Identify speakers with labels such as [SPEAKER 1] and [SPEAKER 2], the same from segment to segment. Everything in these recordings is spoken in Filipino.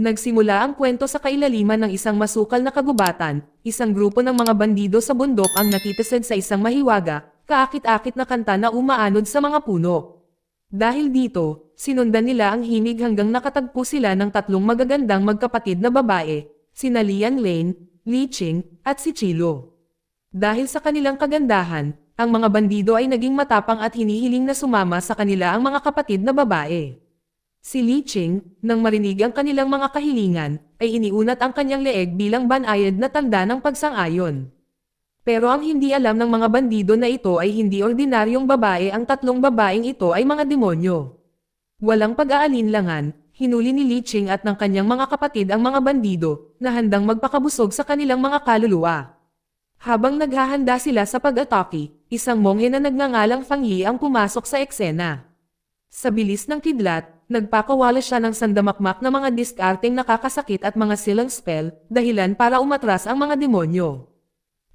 [SPEAKER 1] Nagsimula ang kwento sa kailaliman ng isang masukal na kagubatan, isang grupo ng mga bandido sa bundok ang natitisod sa isang mahiwaga, kaakit-akit na kanta na umaanod sa mga puno. Dahil dito, sinundan nila ang himig hanggang nakatagpo sila ng tatlong magagandang magkapatid na babae, sina Lian Lane, Li Qing, at si Chilo. Dahil sa kanilang kagandahan, ang mga bandido ay naging matapang at hinihiling na sumama sa kanila ang mga kapatid na babae. Si Li Qing, nang marinig ang kanilang mga kahilingan, ay iniunat ang kanyang leeg bilang banayad na tanda ng pagsang-ayon. Pero ang hindi alam ng mga bandido na ito ay hindi ordinaryong babae, ang tatlong babaeng ito ay mga demonyo. Walang pag-aalinlangan, hinuli ni Li Qing at ng kanyang mga kapatid ang mga bandido, na handang magpakabusog sa kanilang mga kaluluwa. Habang naghahanda sila sa pag-atake, isang monghe na nagngangalang Fang Yi ang pumasok sa eksena. Sa bilis ng kidlat, nagpakawala siya ng sandamakmak na mga diskarteng nakakasakit at mga silang spell, dahilan para umatras ang mga demonyo.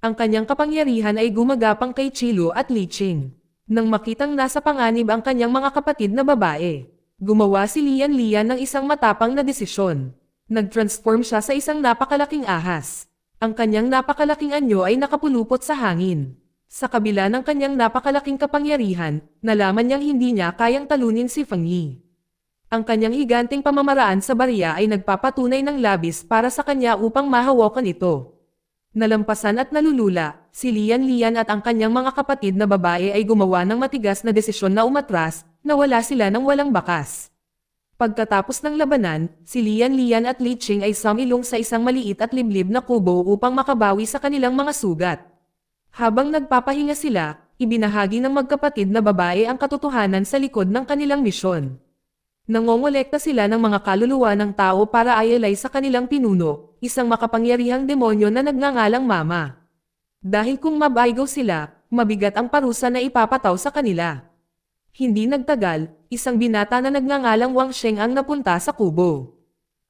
[SPEAKER 1] Ang kanyang kapangyarihan ay gumagapang kay Chilo at Li Qing. Nang makitang nasa panganib ang kanyang mga kapatid na babae, gumawa si Lian ng isang matapang na desisyon. Nag-transform siya sa isang napakalaking ahas. Ang kanyang napakalaking anyo ay nakapulupot sa hangin. Sa kabila ng kanyang napakalaking kapangyarihan, nalaman niyang hindi niya kayang talunin si Fang Yi. Ang kanyang higanteng pamamaraan sa barya ay nagpapatunay ng labis para sa kanya upang mahawakan ito. Nalampasan at nalulula, si Lian at ang kanyang mga kapatid na babae ay gumawa ng matigas na desisyon na umatras, nawala sila ng walang bakas. Pagkatapos ng labanan, si Lian at Li Qing ay sumilong sa isang maliit at liblib na kubo upang makabawi sa kanilang mga sugat. Habang nagpapahinga sila, ibinahagi ng magkapatid na babae ang katotohanan sa likod ng kanilang misyon. Nangongolekta sila ng mga kaluluwa ng tao para ayalay sa kanilang pinuno, isang makapangyarihang demonyo na nagngangalang Mama. Dahil kung mabaygaw sila, mabigat ang parusa na ipapataw sa kanila. Hindi nagtagal, isang binata na nagngangalang Wang Sheng ang napunta sa kubo.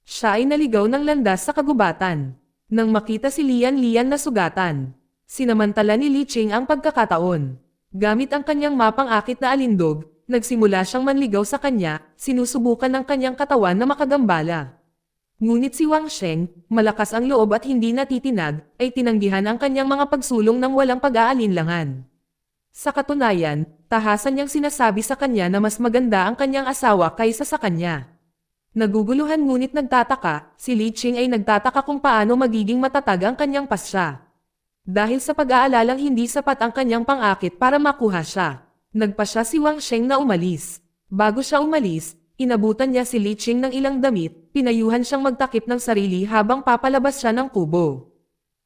[SPEAKER 1] Siya ay naligaw ng landas sa kagubatan. Nang makita si Lian na sugatan, sinamantala ni Li Qing ang pagkakataon. Gamit ang kanyang mapang-akit na alindog, nagsimula siyang manligaw sa kanya, sinusubukan ng kanyang katawan na makagambala. Ngunit si Wang Sheng, malakas ang loob at hindi natitinag, ay tinanggihan ang kanyang mga pagsulong ng walang pag-aalinlangan. Sa katunayan, tahasan niyang sinasabi sa kanya na mas maganda ang kanyang asawa kaysa sa kanya. Naguguluhan ngunit nagtataka, si Li Qing ay nagtataka kung paano magiging matatag ang kanyang pasya. Dahil sa pag-aalalang hindi sapat ang kanyang pang-akit para makuha siya, nagpasya si Wang Sheng na umalis. Bago siya umalis, inabutan niya si Li Qing ng ilang damit, pinayuhan siyang magtakip ng sarili habang papalabas siya ng kubo.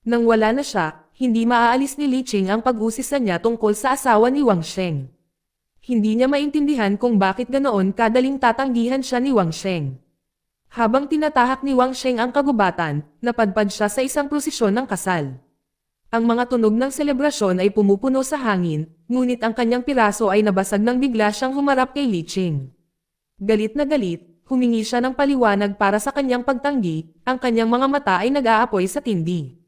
[SPEAKER 1] Nang wala na siya, hindi maaalis ni Li Qing ang pag-usisa niya tungkol sa asawa ni Wang Sheng. Hindi niya maintindihan kung bakit ganoon kadaling tatanggihan siya ni Wang Sheng. Habang tinatahak ni Wang Sheng ang kagubatan, napadpad siya sa isang prosesyon ng kasal. Ang mga tunog ng selebrasyon ay pumupuno sa hangin, ngunit ang kanyang piraso ay nabasag nang bigla siyang humarap kay Li Qing. Galit na galit, humingi siya ng paliwanag para sa kanyang pagtanggi, ang kanyang mga mata ay nag-aapoy sa tindi.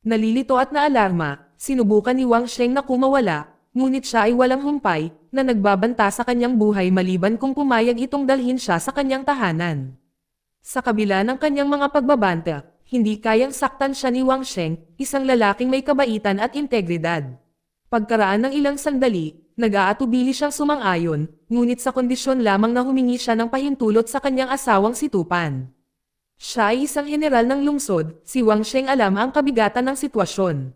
[SPEAKER 1] Nalilito at naalarma, sinubukan ni Wang Sheng na kumawala, ngunit siya ay walang humpay, na nagbabanta sa kanyang buhay maliban kung pumayag itong dalhin siya sa kanyang tahanan. Sa kabila ng kanyang mga pagbabanta, hindi kayang saktan siya ni Wang Sheng, isang lalaking may kabaitan at integridad. Pagkaraan ng ilang sandali, nag-aatubili siyang sumang-ayon, ngunit sa kondisyon lamang na humingi siya ng pahintulot sa kanyang asawang si Tupan. Siya ay isang general ng lungsod, si Wang Sheng alam ang kabigatan ng sitwasyon.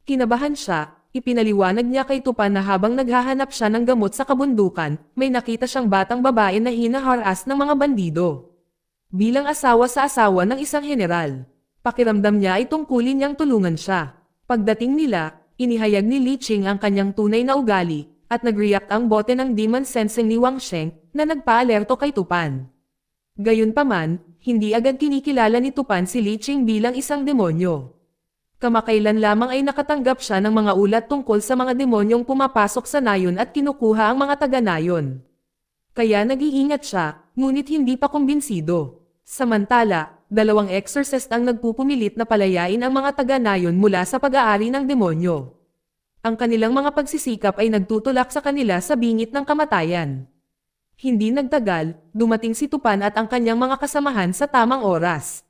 [SPEAKER 1] Kinabahan siya, ipinaliwanag niya kay Tupan na habang naghahanap siya ng gamot sa kabundukan, may nakita siyang batang babae na hinaharas ng mga bandido. Bilang asawa sa asawa ng isang general, pakiramdam niya ay tungkulin niyang tulungan siya. Pagdating nila, inihayag ni Li Qing ang kanyang tunay na ugali, at nag-react ang bote ng demon sensing ni Wang Sheng, na nagpa-alerto kay Tupan. Gayunpaman, hindi agad kinikilala ni Tupan si Li Qing bilang isang demonyo. Kamakailan lamang ay nakatanggap siya ng mga ulat tungkol sa mga demonyong pumapasok sa nayon at kinukuha ang mga taga-nayon. Kaya nag-iingat siya, ngunit hindi pa kumbinsido. Samantala, dalawang exorcist ang nagpupumilit na palayain ang mga taga-nayon mula sa pag-aari ng demonyo. Ang kanilang mga pagsisikap ay nagtutulak sa kanila sa bingit ng kamatayan. Hindi nagtagal, dumating si Tupan at ang kanyang mga kasamahan sa tamang oras.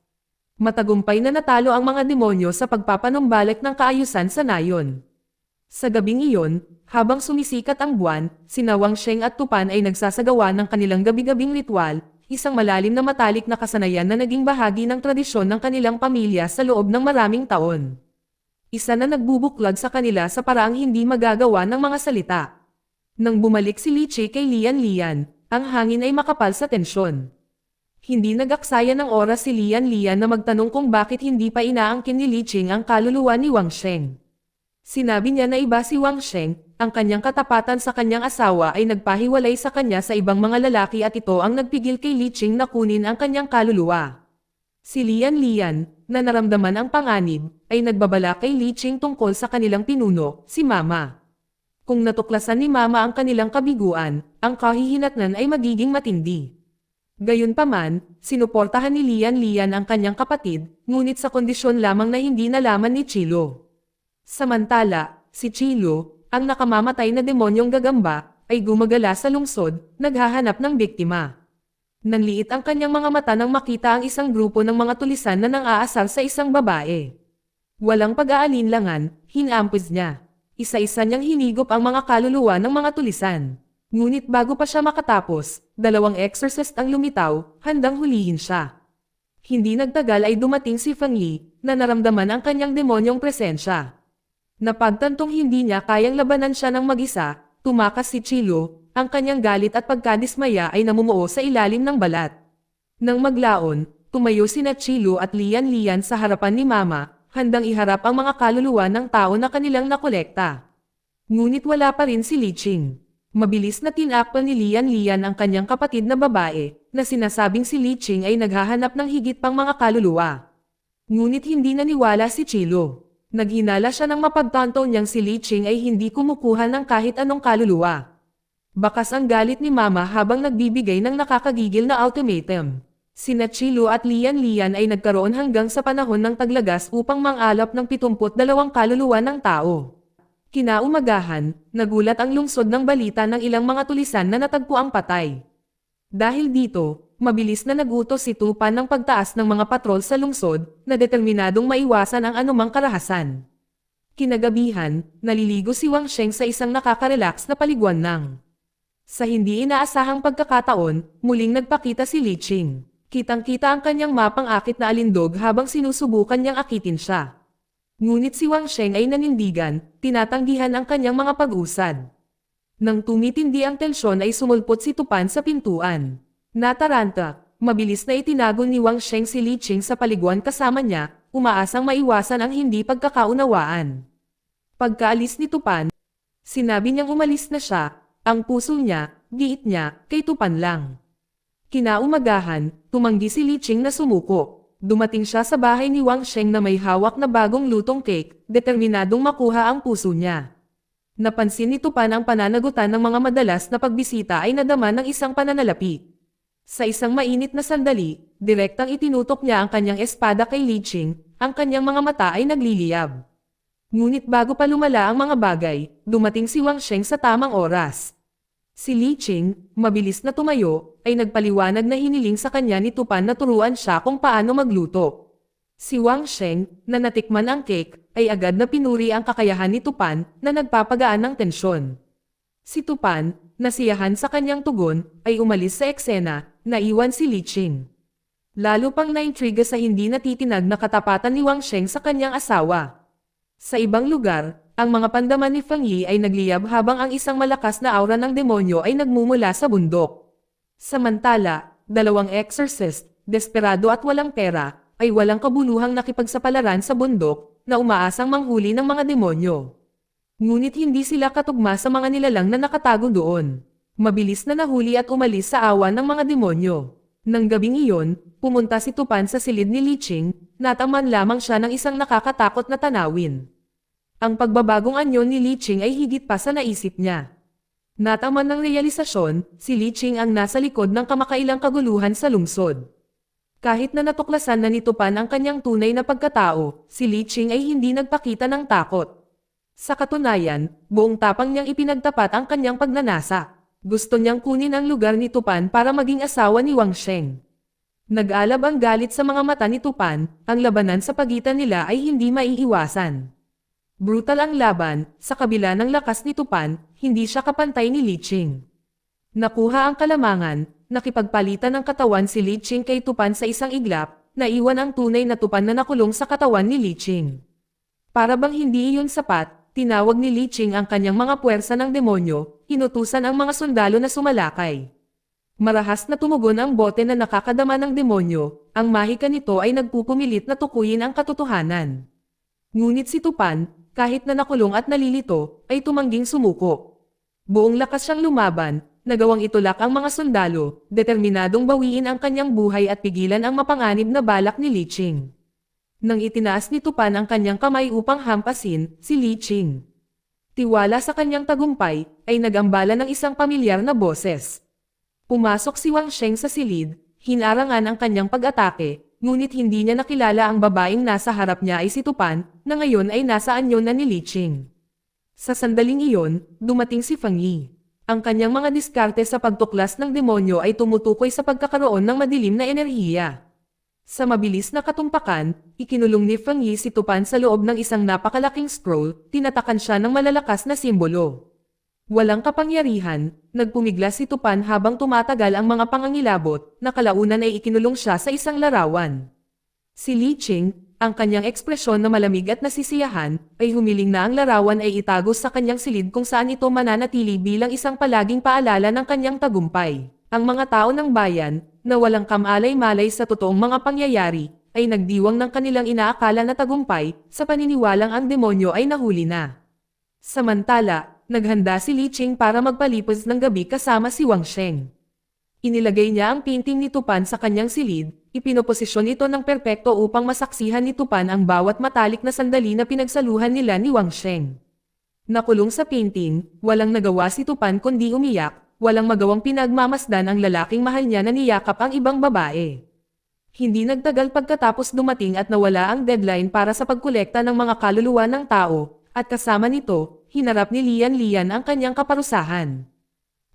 [SPEAKER 1] Matagumpay na natalo ang mga demonyo sa pagpapanumbalik ng kaayusan sa nayon. Sa gabing iyon, habang sumisikat ang buwan, sina Wang Sheng at Tupan ay nagsasagawa ng kanilang gabi-gabing ritual, isang malalim na matalik na kasanayan na naging bahagi ng tradisyon ng kanilang pamilya sa loob ng maraming taon. Isa na nagbubuklod sa kanila sa paraang hindi magagawa ng mga salita. Nang bumalik si Li Chi kay Lian Lian, ang hangin ay makapal sa tensyon. Hindi nag-aksaya ng oras si Lian Lian na magtanong kung bakit hindi pa inaangkin ni Li Qing ang kaluluwa ni Wang Sheng. Sinabi niya na iba si Wang Sheng, ang kanyang katapatan sa kanyang asawa ay nagpahiwalay sa kanya sa ibang mga lalaki at ito ang nagpigil kay Li Qing na kunin ang kanyang kaluluwa. Si Lian Lian, na naramdaman ang panganib, ay nagbabala kay Li Qing tungkol sa kanilang pinuno, si Mama. Kung natuklasan ni Mama ang kanilang kabiguan, ang kahihinatnan ay magiging matindi. Gayunpaman, sinuportahan ni Lian Lian ang kanyang kapatid, ngunit sa kondisyon lamang na hindi nalaman ni Chilo. Samantala, si Chilo, ang nakamamatay na demonyong gagamba, ay gumagala sa lungsod, naghahanap ng biktima. Nanliit ang kanyang mga mata nang makita ang isang grupo ng mga tulisan na nang-aasar sa isang babae. Walang pag-aalinlangan, hinampos niya. Isa-isa niyang hinigop ang mga kaluluwa ng mga tulisan. Ngunit bago pa siya makatapos, dalawang exorcist ang lumitaw, handang hulihin siya. Hindi nagtagal ay dumating si Feng Yi, na naramdaman ang kanyang demonyong presensya. Napagtantong hindi niya kayang labanan siya ng mag-isa, tumakas si Chilo, ang kanyang galit at pagkadismaya ay namumuo sa ilalim ng balat. Nang maglaon, tumayo sina Chilo at Lian Lian sa harapan ni Mama, handang iharap ang mga kaluluwa ng tao na kanilang nakolekta. Ngunit wala pa rin si Li Qing. Mabilis na tinakpan ni Lian Lian ang kanyang kapatid na babae, na sinasabing si Li Qing ay naghahanap ng higit pang mga kaluluwa. Ngunit hindi naniwala si Chilo. Naghinala siya ng mapagtanto niyang si Li Qing ay hindi kumukuha ng kahit anong kaluluwa. Bakas ang galit ni Mama habang nagbibigay ng nakakagigil na ultimatum. Sina Chilo at Lian Lian ay nagkaroon hanggang sa panahon ng taglagas upang mangalap ng 72 kaluluwa ng tao. Kinaumagahan, nagulat ang lungsod ng balita ng ilang mga tulisan na natagpuang patay. Dahil dito, mabilis na nagutos si Tupan ng pagtaas ng mga patrol sa lungsod, na determinadong maiwasan ang anumang karahasan. Kinagabihan, naliligo si Wang Sheng sa isang nakaka-relax na paliguanang. Sa hindi inaasahang pagkakataon, muling nagpakita si Li Qing. Kitang-kita ang kanyang mapang-akit na alindog habang sinusubukan niyang akitin siya. Ngunit si Wang Sheng ay nanindigan, tinatanggihan ang kanyang mga pag-usad. Nang tumitindi ang tensyon ay sumulpot si Tupan sa pintuan. Nataranta, mabilis na itinago ni Wang Sheng si Li Qing sa paliguan kasama niya, umaasang maiwasan ang hindi pagkakaunawaan. Pagkaalis ni Tupan, sinabi niyang umalis na siya, ang puso niya, giit niya, kay Tupan lang. Kinaumagahan, tumanggi si Li Qing na sumuko. Dumating siya sa bahay ni Wang Sheng na may hawak na bagong lutong cake, determinadong makuha ang puso niya. Napansin ni Tupan ang pananagutan ng mga madalas na pagbisita ay nadama ng isang pananalapi. Sa isang mainit na sandali, direktang itinutok niya ang kanyang espada kay Li Qing, ang kanyang mga mata ay nagliliyab. Ngunit bago pa lumala ang mga bagay, dumating si Wang Sheng sa tamang oras. Si Li Qing, mabilis na tumayo, ay nagpaliwanag na hiniling sa kanya ni Tupan na turuan siya kung paano magluto. Si Wang Sheng, na natikman ang cake, ay agad na pinuri ang kakayahan ni Tupan, na nagpapagaan ng tensyon. Si Tupan, nasiyahan sa kanyang tugon, ay umalis sa eksena, naiwan si Li Qing. Lalo pang naintriga sa hindi natitinag na katapatan ni Wang Sheng sa kanyang asawa. Sa ibang lugar, ang mga pandaman ni Feng Yi ay nagliyab habang ang isang malakas na aura ng demonyo ay nagmumula sa bundok. Samantala, dalawang exorcist, desperado at walang pera, ay walang kabuluhang nakipagsapalaran sa bundok, na umaasang manghuli ng mga demonyo. Ngunit hindi sila katugma sa mga nilalang na nakatago doon. Mabilis na nahuli at umalis sa awa ng mga demonyo. Nang gabing iyon, pumunta si Tupan sa silid ni Li Qing, nataman lamang siya ng isang nakakatakot na tanawin. Ang pagbabagong anyo ni Li Qing ay higit pa sa naisip niya. Nataman ng realisasyon, si Li Qing ang nasa likod ng kamakailang kaguluhan sa lungsod. Kahit na natuklasan na ni Tupan ang kanyang tunay na pagkatao, si Li Qing ay hindi nagpakita ng takot. Sa katunayan, buong tapang niyang ipinagtapat ang kanyang pagnanasa. Gusto niyang kunin ang lugar ni Tupan para maging asawa ni Wang Sheng. Nag-alab ang galit sa mga mata ni Tupan, ang labanan sa pagitan nila ay hindi maiiwasan. Brutal ang laban, sa kabila ng lakas ni Tupan, hindi siya kapantay ni Li Qing. Nakuha ang kalamangan, nakipagpalitan ng katawan si Li Qing kay Tupan sa isang iglap, naiwan ang tunay na Tupan na nakulong sa katawan ni Li Qing. Para bang hindi iyon sapat, tinawag ni Li Qing ang kanyang mga puwersa ng demonyo, inutusan ang mga sundalo na sumalakay. Marahas na tumugon ang bote na nakakadama ng demonyo, ang mahika nito ay nagpupumilit na tukuyin ang katotohanan. Ngunit si Tupan, kahit na nakulong at nalilito, ay tumangging sumuko. Buong lakas siyang lumaban, nagawang itulak ang mga sundalo, determinadong bawiin ang kanyang buhay at pigilan ang mapanganib na balak ni Li Qing. Nang itinaas ni Tupan ang kanyang kamay upang hampasin, si Li Qing. Tiwala sa kanyang tagumpay, ay nagambala ng isang pamilyar na boses. Pumasok si Wang Sheng sa silid, hinarangan ang kanyang pag-atake, ngunit hindi niya nakilala ang babaeng nasa harap niya ay si Tupan, na ngayon ay nasa anyo na ni Li Qing. Sa sandaling iyon, dumating si Feng Yi. Ang kanyang mga diskarte sa pagtuklas ng demonyo ay tumutukoy sa pagkakaroon ng madilim na enerhiya. Sa mabilis na katumpakan, ikinulong ni Feng Yi si Tupan sa loob ng isang napakalaking scroll, tinatakan siya ng malalakas na simbolo. Walang kapangyarihan, nagpumiglas si Tupan habang tumatagal ang mga pangangilabot, na kalaunan ay ikinulong siya sa isang larawan. Si Li Qing, ang kanyang ekspresyon na malamig at nasisiyahan, ay humiling na ang larawan ay itagos sa kanyang silid kung saan ito mananatili bilang isang palaging paalala ng kanyang tagumpay. Ang mga tao ng bayan, na walang kamalay-malay sa totoong mga pangyayari, ay nagdiwang ng kanilang inaakala na tagumpay, sa paniniwalang ang demonyo ay nahuli na. Samantala, naghanda si Li Qing para magpalipos ng gabi kasama si Wang Sheng. Inilagay niya ang painting ni Tupan sa kanyang silid, ipinoposisyon ito ng perpekto upang masaksihan ni Tupan ang bawat matalik na sandali na pinagsaluhan nila ni Wang Sheng. Nakulong sa painting, walang nagawa si Tupan kundi umiyak, walang magawang pinagmamasdan ang lalaking mahal niya na niyakap ang ibang babae. Hindi nagtagal pagkatapos dumating at nawala ang deadline para sa pagkolekta ng mga kaluluwa ng tao, at kasama nito, hinarap ni Lian Lian ang kanyang kaparusahan.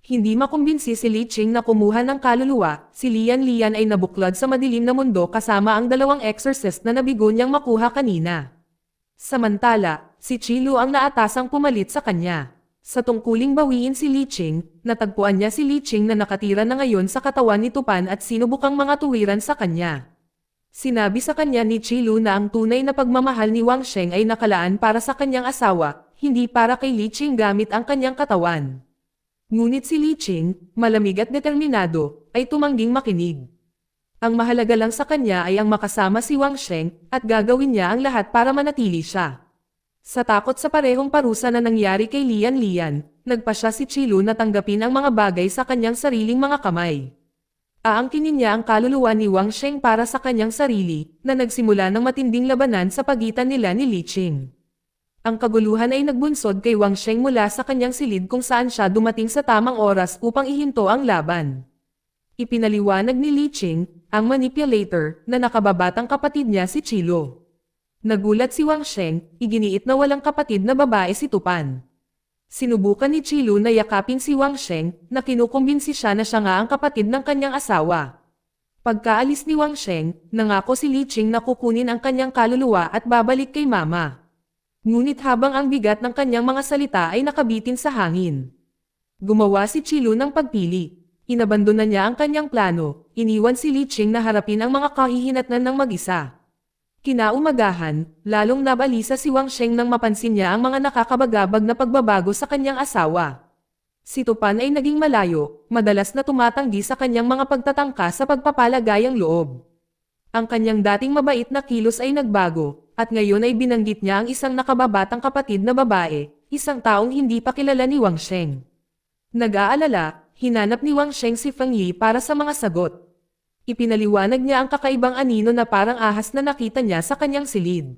[SPEAKER 1] Hindi makumbinsi si Li Qing na kumuha ng kaluluwa, si Lian Lian ay nabuklod sa madilim na mundo kasama ang dalawang exorcist na nabigo niyang makuha kanina. Samantala, si Qilu ang naatasang pumalit sa kanya. Sa tungkuling bawiin si Li Qing, natagpuan niya si Li Qing na nakatira na ngayon sa katawan ni Tupan at sinubukang mga tuwiran sa kanya. Sinabi sa kanya ni Qilu na ang tunay na pagmamahal ni Wang Sheng ay nakalaan para sa kanyang asawa, hindi para kay Li Qing gamit ang kanyang katawan. Ngunit si Li Qing, malamig at determinado, ay tumangging makinig. Ang mahalaga lang sa kanya ay ang makasama si Wang Sheng, at gagawin niya ang lahat para manatili siya. Sa takot sa parehong parusa na nangyari kay Lian Lian, nagpasya si Qilu na tanggapin ang mga bagay sa kanyang sariling mga kamay. Aangkinin niya ang kaluluwa ni Wang Sheng para sa kanyang sarili, na nagsimula ng matinding labanan sa pagitan nila ni Li Qing. Ang kaguluhan ay nagbunsod kay Wang Sheng mula sa kanyang silid kung saan siya dumating sa tamang oras upang ihinto ang laban. Ipinaliwanag ni Li Qing, ang manipulator, na nakababatang kapatid niya si Qilu. Nagulat si Wang Sheng, iginiit na walang kapatid na babae si Tupan. Sinubukan ni Qilu na yakapin si Wang Sheng, na kinukumbinsi siya na siya nga ang kapatid ng kanyang asawa. Pagkaalis ni Wang Sheng, nangako si Li Qing na kukunin ang kanyang kaluluwa at babalik kay mama. Ngunit habang ang bigat ng kanyang mga salita ay nakabitin sa hangin. Gumawa si Qilu ng pagpili. Inabandona niya ang kanyang plano, iniwan si Li Qing na harapin ang mga kahihinatnan ng mag-isa. Kinaumagahan, lalong nabalisa si Wang Sheng nang mapansin niya ang mga nakakabagabag na pagbabago sa kanyang asawa. Si Tupan ay naging malayo, madalas na tumatanggi sa kanyang mga pagtatangka sa pagpapalagayang loob. Ang kanyang dating mabait na kilos ay nagbago, at ngayon ay binanggit niya ang isang nakababatang kapatid na babae, isang taong hindi pa kilala ni Wang Sheng. Nag-aalala, hinanap ni Wang Sheng si Feng Yi para sa mga sagot. Ipinaliwanag niya ang kakaibang anino na parang ahas na nakita niya sa kanyang silid.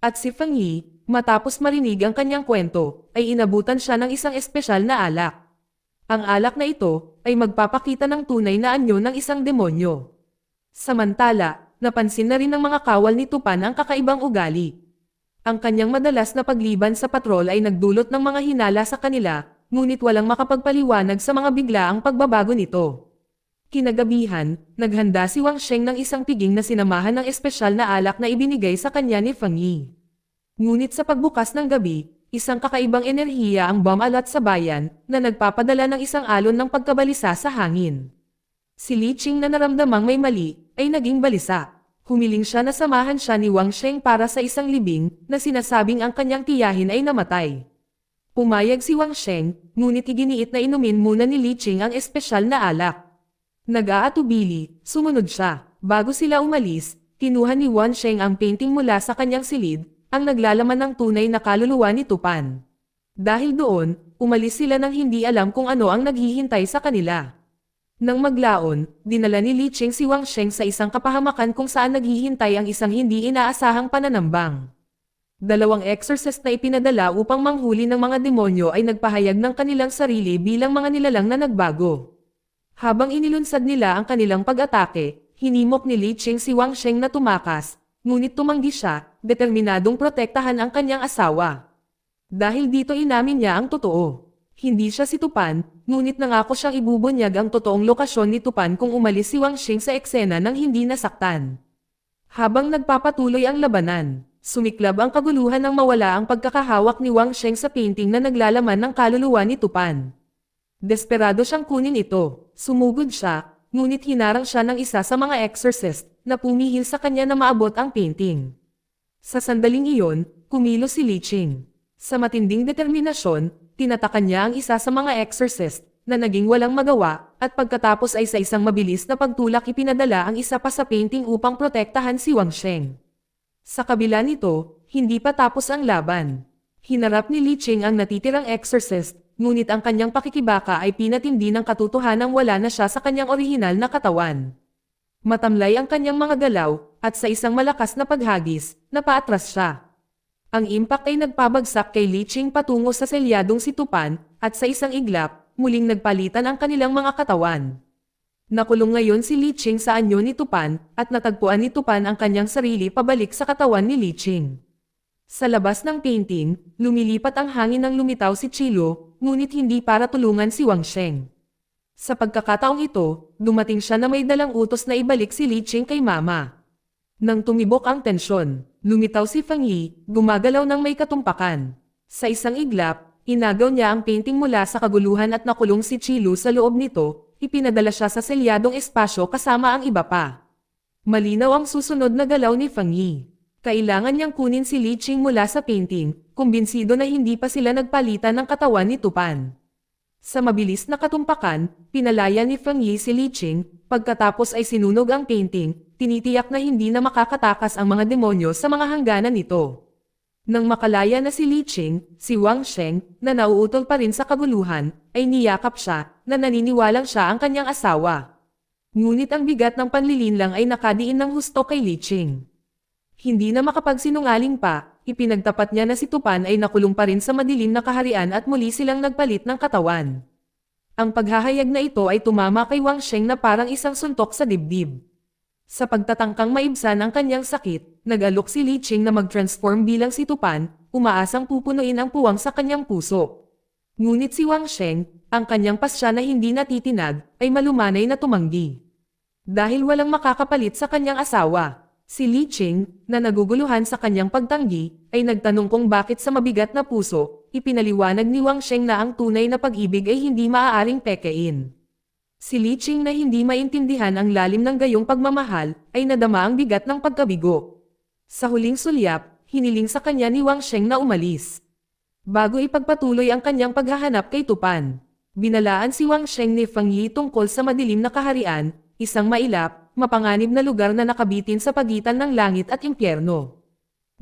[SPEAKER 1] At si Feng Yi, matapos marinig ang kanyang kwento, ay inabutan siya ng isang espesyal na alak. Ang alak na ito, ay magpapakita ng tunay na anyo ng isang demonyo. Samantala, napansin na rin ng mga kawal ni Tupan ang kakaibang ugali. Ang kanyang madalas na pagliban sa patrol ay nagdulot ng mga hinala sa kanila, ngunit walang makapagpaliwanag sa mga biglaang pagbabago nito. Kinagabihan, naghanda si Wang Sheng ng isang piging na sinamahan ng espesyal na alak na ibinigay sa kanya ni Feng Yi. Ngunit sa pagbukas ng gabi, isang kakaibang enerhiya ang bumalat sa bayan, na nagpapadala ng isang alon ng pagkabalisa sa hangin. Si Li Qing na naramdamang may mali, ay naging balisa. Humiling siya na samahan siya ni Wang Sheng para sa isang libing, na sinasabing ang kanyang tiyahin ay namatay. Pumayag si Wang Sheng, ngunit iginiit na inumin muna ni Li Qing ang espesyal na alak. Nag-aatubili, sumunod siya. Bago sila umalis, kinuha ni Wang Sheng ang painting mula sa kanyang silid, ang naglalaman ng tunay na kaluluwa ni Tupan. Dahil doon, umalis sila nang hindi alam kung ano ang naghihintay sa kanila. Nang maglaon, dinala ni Li Qing si Wang Sheng sa isang kapahamakan kung saan naghihintay ang isang hindi inaasahang pananambang. Dalawang exorcist na ipinadala upang manghuli ng mga demonyo ay nagpahayag ng kanilang sarili bilang mga nilalang na nagbago. Habang inilunsad nila ang kanilang pag-atake, hinimok ni Li Qing si Wang Sheng na tumakas, ngunit tumanggi siya, determinadong protektahan ang kanyang asawa. Dahil dito inamin niya ang totoo. Hindi siya si Tupan, ngunit nangako siyang ibubunyag ang totoong lokasyon ni Tupan kung umalis si Wang Sheng sa eksena nang hindi nasaktan. Habang nagpapatuloy ang labanan, sumiklab ang kaguluhan nang mawala ang pagkakahawak ni Wang Sheng sa painting na naglalaman ng kaluluwa ni Tupan. Desperado siyang kunin ito, sumugod siya, ngunit hinarang siya ng isa sa mga exorcist, na pumihil sa kanya na maabot ang painting. Sa sandaling iyon, kumilos si Li Qing. Sa matinding determinasyon, tinatakan niya ang isa sa mga exorcist, na naging walang magawa, at pagkatapos ay sa isang mabilis na pagtulak ipinadala ang isa pa sa painting upang protektahan si Wang Sheng. Sa kabila nito, hindi pa tapos ang laban. Hinarap ni Li Qing ang natitirang exorcist, ngunit ang kanyang pakikibaka ay pinatindi ng katotohanang wala na siya sa kanyang orihinal na katawan. Matamlay ang kanyang mga galaw, at sa isang malakas na paghagis, napaatras siya. Ang impact ay nagpabagsak kay Li Qing patungo sa selyadong si Tupan, at sa isang iglap, muling nagpalitan ang kanilang mga katawan. Nakulong ngayon si Li Qing sa anyo ni Tupan, at natagpuan ni Tupan ang kanyang sarili pabalik sa katawan ni Li Qing. Sa labas ng painting, lumilipat ang hangin nang lumitaw si Chilo, ngunit hindi para tulungan si Wang Sheng. Sa pagkakataong ito, dumating siya na may dalang utos na ibalik si Li Qing kay Mama. Nang tumibok ang tensyon, lumitaw si Feng Yi, gumagalaw ng may katumpakan. Sa isang iglap, inagaw niya ang painting mula sa kaguluhan at nakulong si Chilo sa loob nito, ipinadala siya sa selyadong espasyo kasama ang iba pa. Malinaw ang susunod na galaw ni Feng Yi. Kailangan niyang kunin si Li Qing mula sa painting, kumbinsido na hindi pa sila nagpalitan ng katawan ni Tupan. Sa mabilis na katumpakan, pinalaya ni Feng Yi si Li Qing, pagkatapos ay sinunog ang painting, tinitiyak na hindi na makakatakas ang mga demonyo sa mga hangganan nito. Nang makalaya na si Li Qing, si Wang Sheng, na nauutol pa rin sa kaguluhan, ay niyakap siya, na naniniwalang siya ang kanyang asawa. Ngunit ang bigat ng panlilinlang ay nakadiin ng husto kay Li Qing. Hindi na makapagsinungaling pa, ipinagtapat niya na si Tupan ay nakulong pa rin sa madilim na kaharian at muli silang nagpalit ng katawan. Ang paghahayag na ito ay tumama kay Wang Sheng na parang isang suntok sa dibdib. Sa pagtatangkang maibsan ang kanyang sakit, nag-alok si Li Qing na mag-transform bilang si Tupan, umaasang pupunuin ang puwang sa kanyang puso. Ngunit si Wang Sheng, ang kanyang pasya na hindi natitinag, ay malumanay na tumanggi. Dahil walang makakapalit sa kanyang asawa. Si Li Qing, na naguguluhan sa kanyang pagtanggi, ay nagtanong kung bakit sa mabigat na puso, ipinaliwanag ni Wang Sheng na ang tunay na pag-ibig ay hindi maaaring pekein. Si Li Qing na hindi maintindihan ang lalim ng gayong pagmamahal, ay nadama ang bigat ng pagkabigo. Sa huling sulyap, hiniling sa kanya ni Wang Sheng na umalis. Bago ipagpatuloy ang kanyang paghahanap kay Tupan, binalaan si Wang Sheng ni Feng Yi tungkol sa madilim na kaharian, isang mailap, mapanganib na lugar na nakabitin sa pagitan ng langit at impyerno.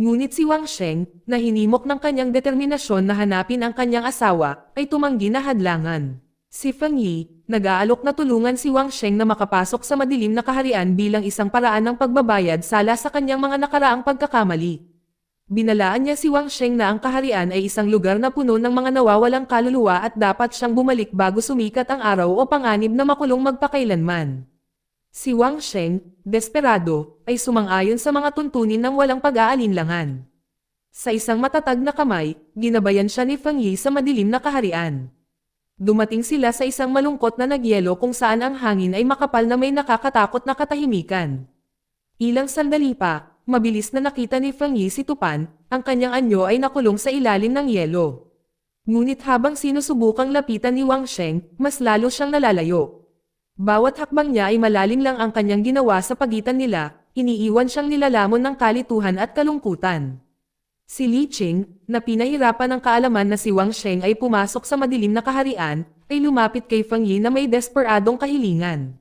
[SPEAKER 1] Ngunit si Wang Sheng, na hinimok ng kanyang determinasyon na hanapin ang kanyang asawa, ay tumanggi na hadlangan. Si Feng Yi, nag-aalok na tulungan si Wang Sheng na makapasok sa madilim na kaharian bilang isang paraan ng pagbabayad sala sa kanyang mga nakaraang pagkakamali. Binalaan niya si Wang Sheng na ang kaharian ay isang lugar na puno ng mga nawawalang kaluluwa at dapat siyang bumalik bago sumikat ang araw o panganib na makulong magpakailanman. Si Wang Sheng, desperado, ay sumang-ayon sa mga tuntunin ng walang pag-aalinlangan. Sa isang matatag na kamay, ginabayan siya ni Feng Yi sa madilim na kaharian. Dumating sila sa isang malungkot na nagyelo kung saan ang hangin ay makapal na may nakakatakot na katahimikan. Ilang sandali pa, mabilis na nakita ni Feng Yi si Tupan, ang kanyang anyo ay nakulong sa ilalim ng yelo. Ngunit habang sinusubukang lapitan ni Wang Sheng, mas lalo siyang nalalayo. Bawat hakbang niya ay malalim lang ang kanyang ginawa sa pagitan nila, iniiwan siyang nilalamon ng kalituhan at kalungkutan. Si Li Qing, na pinahirapan ng kaalaman na si Wang Sheng ay pumasok sa madilim na kaharian, ay lumapit kay Feng Yi na may desperadong kahilingan.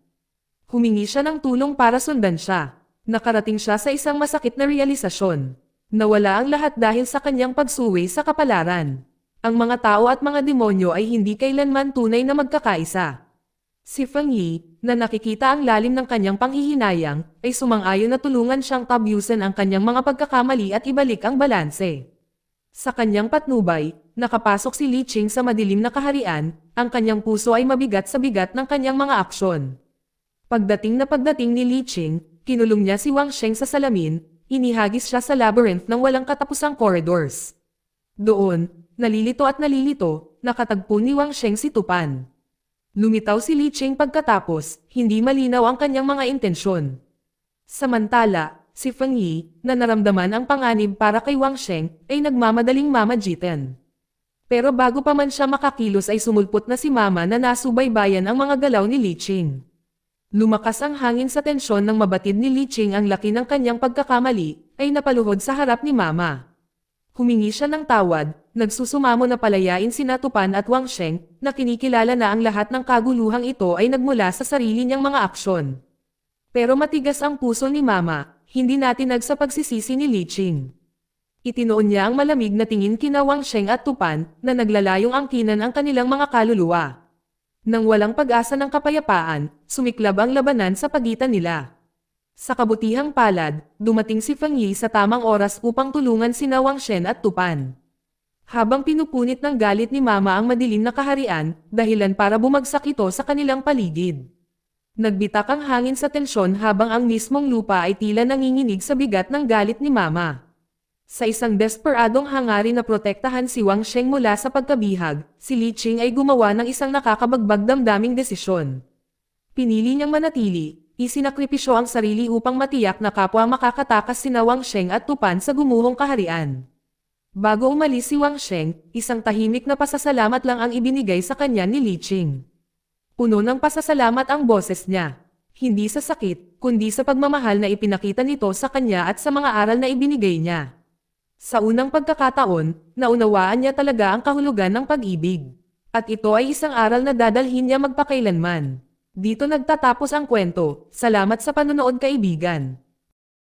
[SPEAKER 1] Humingi siya ng tulong para sundan siya. Nakarating siya sa isang masakit na realisasyon. Nawala ang lahat dahil sa kanyang pagsuwi sa kapalaran. Ang mga tao at mga demonyo ay hindi kailanman tunay na magkakaisa. Si Feng Yi, na nakikita ang lalim ng kanyang panghihinayang, ay sumang-ayon na tulungan siyang tabyusan ang kanyang mga pagkakamali at ibalik ang balanse. Sa kanyang patnubay, nakapasok si Li Qing sa madilim na kaharian, ang kanyang puso ay mabigat sa bigat ng kanyang mga aksyon. Pagdating ni Li Qing, kinulong niya si Wang Sheng sa salamin, inihagis siya sa labyrinth ng walang katapusang corridors. Doon, nalilito, nakatagpo ni Wang Sheng si Tupan. Lumitaw si Li Qing pagkatapos, hindi malinaw ang kanyang mga intensyon. Samantala, si Feng Yi, na naramdaman ang panganib para kay Wang Sheng, ay nagmamadaling mamagitan. Pero bago pa man siya makakilos ay sumulpot na si Mama na nasubaybayan ang mga galaw ni Li Qing. Lumakas ang hangin sa tensyon nang mabatid ni Li Qing ang laki ng kanyang pagkakamali, ay napaluhod sa harap ni Mama. Humingi siya ng tawad, nagsusumamo na palayain sina Tupan at Wang Sheng, na kinikilala na ang lahat ng kaguluhang ito ay nagmula sa sarili niyang mga aksyon. Pero matigas ang puso ni Mama, hindi natin sa pagsisisi ni Li Qing. Itinoon niya ang malamig na tingin kina Wang Sheng at Tupan, na naglalayong angkinan ang kanilang mga kaluluwa. Nang walang pag-asa ng kapayapaan, sumiklab ang labanan sa pagitan nila. Sa kabutihang palad, dumating si Feng Yi sa tamang oras upang tulungan sina Wang Sheng at Tupan. Habang pinupunit ng galit ni Mama ang madilim na kaharian, dahilan para bumagsak ito sa kanilang paligid. Nagbitak ang hangin sa tensyon habang ang mismong lupa ay tila nanginginig sa bigat ng galit ni Mama. Sa isang desperadong hangarin na protektahan si Wang Sheng mula sa pagkabihag, si Li Qing ay gumawa ng isang nakakabagbag damdaming desisyon. Pinili niyang manatili. Isinakripisyo ang sarili upang matiyak na kapwa makakatakas sina Wang Sheng at Tupan sa gumuhong kaharian. Bago umalis si Wang Sheng, isang tahimik na pasasalamat lang ang ibinigay sa kanya ni Li Qing. Puno ng pasasalamat ang boses niya. Hindi sa sakit, kundi sa pagmamahal na ipinakita nito sa kanya at sa mga aral na ibinigay niya. Sa unang pagkakataon, naunawaan niya talaga ang kahulugan ng pag-ibig. At ito ay isang aral na dadalhin niya magpakailanman. Dito nagtatapos ang kwento. Salamat sa panonood, kaibigan.